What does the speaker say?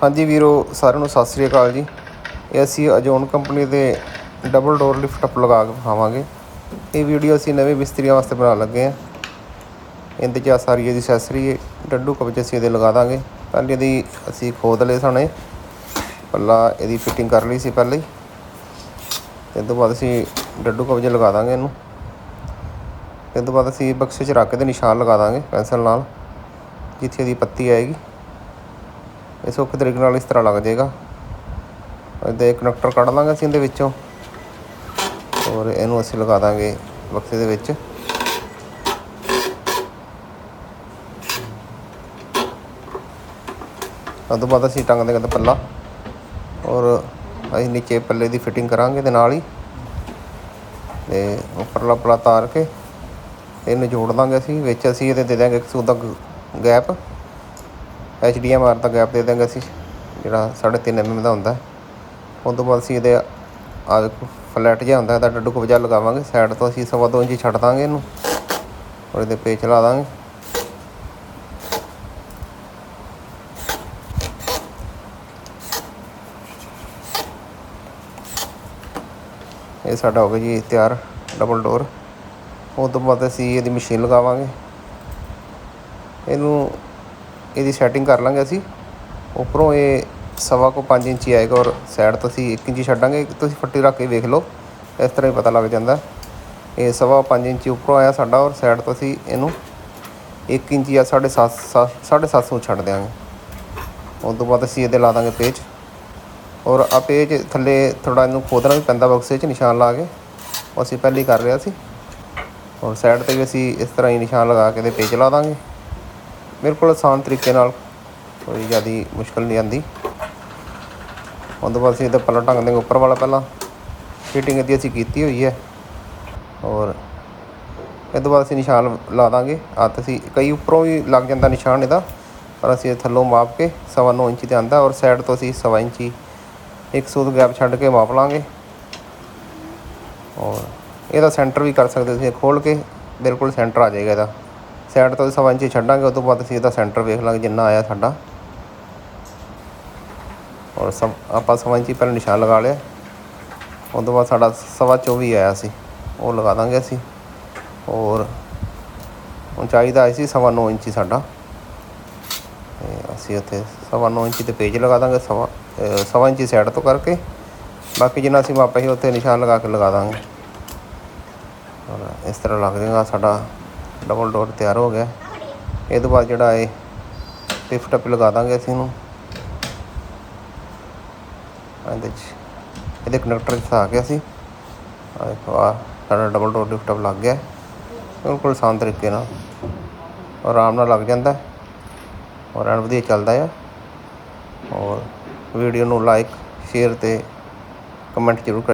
हाँ जी वीरो, सारिਆਂ ਨੂੰ ਸਤਿ ਸ੍ਰੀ ਅਕਾਲ जी। ਇਹ ਅਸੀਂ ਅਜੋਨ ਕੰਪਨੀ ਦੇ डबल डोर लिफ्ट अप लगा के ਵਿਖਾਵਾਂਗੇ। ਇਹ ਵੀਡੀਓ ਅਸੀਂ ਨਵੇਂ ਮਿਸਤਰੀਆਂ ਵਾਸਤੇ ਬਣਾਉਣ ਲੱਗੇ ਹਾਂ। ਇਹਦੇ 'ਚ ਸਾਰੀ ਇਹਦੀ ਅਸੈਸਰੀ ਡੱਡੂ ਕਬਜੇ ਅਸੀਂ ਇਹਦੇ ਲਗਾ ਦਾਂਗੇ। ਪਹਿਲੇ ਇਹਦੀ ਅਸੀਂ ਖੋਦ ਲਏ ਸਣੇ, ਪੱਲਾ ਇਹਦੀ ਫਿਟਿੰਗ ਕਰ ਲਈ ਸੀ ਪਹਿਲੇ ਹੀ। ਇਸ ਤੋਂ ਬਾਅਦ ਅਸੀਂ ਡੱਡੂ ਕਬਜੇ ਲਗਾ ਦਾਂਗੇ ਇਹਨੂੰ। ਇਸ ਤੋਂ ਬਾਅਦ ਅਸੀਂ ਬਕਸੇ 'ਚ ਰੱਖ ਕੇ ਨਿਸ਼ਾਨ ਲਗਾ ਦਾਂਗੇ ਪੈਨਸਲ ਨਾਲ, ਜਿੱਥੇ ਇਹਦੀ ਪੱਤੀ ਆਏਗੀ। ਇਹ ਸੌਖੇ ਤਰੀਕੇ ਨਾਲ ਇਸ ਤਰ੍ਹਾਂ ਲੱਗ ਜਾਏਗਾ। ਇਹਦੇ ਕਨੈਕਟਰ ਕੱਢ ਲਾਂਗੇ ਅਸੀਂ ਇਹਦੇ ਵਿੱਚੋਂ, ਔਰ ਇਹਨੂੰ ਅਸੀਂ ਲਗਾ ਦਾਂਗੇ ਬਕਸੇ ਦੇ ਵਿੱਚ। ਉਸ ਤੋਂ ਬਾਅਦ ਅਸੀਂ ਟੰਗ ਦੇਂਗੇ ਪੱਲਾ, ਔਰ ਅਸੀਂ ਨੀਚੇ ਪੱਲੇ ਦੀ ਫਿਟਿੰਗ ਕਰਾਂਗੇ ਇਹਦੇ ਨਾਲ ਹੀ। ਅਤੇ ਉੱਪਰਲਾ ਪੱਲਾ ਤਾਰ ਕੇ ਇਹਨੂੰ ਜੋੜ ਦਾਂਗੇ ਅਸੀਂ ਵਿੱਚ। ਅਸੀਂ ਇਹਦੇ ਦੇ ਦਾਂਗੇ 1 ਸੂਤ ਦਾ ਗੈਪ, HDMI ਦਾ ਗੈਪ ਦੇ ਦਾਂਗੇ ਅਸੀਂ, ਜਿਹੜਾ 3.5 mm ਦਾ ਹੁੰਦਾ। ਉਸ ਤੋਂ ਬਾਅਦ ਅਸੀਂ ਇਹਦੇ ਫਲੈਟ ਜਿਹਾ ਹੁੰਦਾ ਇਹਦਾ ਡੱਡੂ ਕਬਜਾ ਲਗਾਵਾਂਗੇ ਸਾਈਡ ਤੋਂ। ਅਸੀਂ 2.25 ਇੰਚ ਛੱਡ ਦਾਂਗੇ ਇਹਨੂੰ, ਔਰ ਇਹਦੇ ਪੇਚ ਲਾ ਦਾਂਗੇ। ਇਹ ਸਾਡਾ ਹੋ ਗਿਆ ਜੀ ਤਿਆਰ ਡਬਲ ਡੋਰ। ਉਸ ਤੋਂ ਬਾਅਦ ਅਸੀਂ ਇਹਦੀ ਮਸ਼ੀਨ ਲਗਾਵਾਂਗੇ। ਇਹਦੀ ਸੈਟਿੰਗ ਕਰ ਲਾਂਗੇ ਅਸੀਂ। ਉੱਪਰੋਂ ਇਹ 5.25 ਇੰਚੀ ਆਏਗਾ, ਔਰ ਸਾਈਡ ਤੋਂ ਅਸੀਂ 1 ਇੰਚੀ ਛੱਡਾਂਗੇ। ਤੁਸੀਂ ਫੱਟੀ ਰੱਖ ਕੇ ਵੇਖ ਲਓ, ਇਸ ਤਰ੍ਹਾਂ ਹੀ ਪਤਾ ਲੱਗ ਜਾਂਦਾ। ਇਹ 5.25 ਇੰਚੀ ਉੱਪਰੋਂ ਆਇਆ ਸਾਡਾ, ਔਰ ਸਾਈਡ ਤੋਂ ਅਸੀਂ ਇਹਨੂੰ 1 ਇੰਚੀ ਜਾਂ 7.5 ਛੱਡ ਦਿਆਂਗੇ। ਉਸ ਤੋਂ ਬਾਅਦ ਅਸੀਂ ਇਹਦੇ ਲਾ ਦਾਂਗੇ ਪੇਚ, ਔਰ ਆ ਪੇਚ ਥੱਲੇ ਥੋੜ੍ਹਾ ਇਹਨੂੰ ਖੋਦਣਾ ਵੀ ਪੈਂਦਾ ਬਕਸੇ 'ਚ ਨਿਸ਼ਾਨ ਲਾ ਕੇ। ਉਹ ਅਸੀਂ ਪਹਿਲਾਂ ਹੀ ਕਰ ਲਿਆ ਸੀ। ਔਰ ਸਾਈਡ 'ਤੇ ਵੀ ਅਸੀਂ ਇਸ ਤਰ੍ਹਾਂ ਹੀ ਨਿਸ਼ਾਨ ਲਗਾ ਕੇ ਇਹਦੇ ਪੇਚ ਲਾ ਦਾਂਗੇ। ਬਿਲਕੁਲ ਆਸਾਨ ਤਰੀਕੇ ਨਾਲ, ਕੋਈ ਜ਼ਿਆਦਾ ਮੁਸ਼ਕਿਲ ਨਹੀਂ ਆਉਂਦੀ। ਉਸ ਤੋਂ ਬਾਅਦ ਅਸੀਂ ਇਹਦਾ ਪੱਲਾ ਢੰਗ ਦੇਂਗੇ ਉੱਪਰ ਵਾਲਾ। ਪਹਿਲਾਂ ਫਿਟਿੰਗ ਇਹਦੀ ਅਸੀਂ ਕੀਤੀ ਹੋਈ ਹੈ, ਔਰ ਇਹ ਤੋਂ ਬਾਅਦ ਅਸੀਂ ਨਿਸ਼ਾਨ ਲਾ ਦਾਂਗੇ। ਅਸੀਂ ਕਈ ਉੱਪਰੋਂ ਵੀ ਲੱਗ ਜਾਂਦਾ ਨਿਸ਼ਾਨ ਇਹਦਾ, ਪਰ ਅਸੀਂ ਥੱਲੋਂ ਮਾਪ ਕੇ 9.25 ਇੰਚੀ 'ਤੇ ਆਉਂਦਾ, ਔਰ ਸਾਈਡ ਤੋਂ ਅਸੀਂ 1.25 ਇੰਚੀ 1 ਸੂਤ ਗੈਪ ਛੱਡ ਕੇ ਮਾਪ ਲਾਂਗੇ। ਔਰ ਇਹਦਾ ਸੈਂਟਰ ਵੀ ਕਰ ਸਕਦੇ ਤੁਸੀਂ, ਖੋਲ੍ਹ ਕੇ ਬਿਲਕੁਲ ਸੈਂਟਰ ਆ ਜਾਏਗਾ ਇਹਦਾ। ਸਾਈਡ ਤੋਂ 1.25 ਇੰਚੀ ਛੱਡਾਂਗੇ, ਉਸ ਤੋਂ ਬਾਅਦ ਅਸੀਂ ਇਹਦਾ ਸੈਂਟਰ ਵੇਖ ਲਾਂਗੇ ਜਿੰਨਾ ਆਇਆ ਸਾਡਾ। ਔਰ ਆਪਾਂ 1.25 ਇੰਚੀ ਪਹਿਲਾਂ ਨਿਸ਼ਾਨ ਲਗਾ ਲਿਆ। ਉਸ ਤੋਂ ਬਾਅਦ ਸਾਡਾ 24.25 ਆਇਆ ਸੀ, ਉਹ ਲਗਾ ਦਾਂਗੇ ਅਸੀਂ। ਔਰ ਉਚਾਈ ਦਾ ਆਈ ਸੀ 9.25 ਇੰਚੀ ਸਾਡਾ, ਅਤੇ ਅਸੀਂ ਉੱਥੇ 9.25 ਇੰਚੀ 'ਤੇ ਪੇਜ ਲਗਾ ਦਾਂਗੇ। 1.25 ਇੰਚੀ ਸਾਈਡ ਤੋਂ ਕਰਕੇ, ਬਾਕੀ ਜਿੰਨਾ ਅਸੀਂ ਮਾਪਿਆ ਸੀ ਉੱਥੇ ਨਿਸ਼ਾਨ ਲਗਾ ਕੇ ਲਗਾ ਦਾਂਗੇ। ਔਰ ਇਸ ਤਰ੍ਹਾਂ ਲੱਗ ਜਾਏਗਾ ਸਾਡਾ ਡਬਲ ਡੋਰ ਤਿਆਰ ਹੋ ਗਿਆ। ਇਹ ਤੋਂ ਬਾਅਦ ਜਿਹੜਾ ਇਹ ਲਿਫਟ ਅਪ ਲਗਾ ਦਾਂਗੇ ਅਸੀਂ ਇਹਨੂੰ। ਇਹਦੇ ਕਨੈਕਟਰ ਫਸਾ ਕੇ ਅਸੀਂ ਸਾਡਾ ਡਬਲ ਡੋਰ ਲਿਫਟ ਅਪ ਲੱਗ ਗਿਆ ਬਿਲਕੁਲ ਆਸਾਨ ਤਰੀਕੇ ਨਾਲ, ਆਰਾਮ ਨਾਲ ਲੱਗ ਜਾਂਦਾ, ਔਰ ਐਨ ਵਧੀਆ ਚੱਲਦਾ ਆ। ਔਰ ਵੀਡੀਓ ਨੂੰ ਲਾਈਕ, ਸ਼ੇਅਰ ਅਤੇ ਕਮੈਂਟ ਜ਼ਰੂਰ ਕਰ।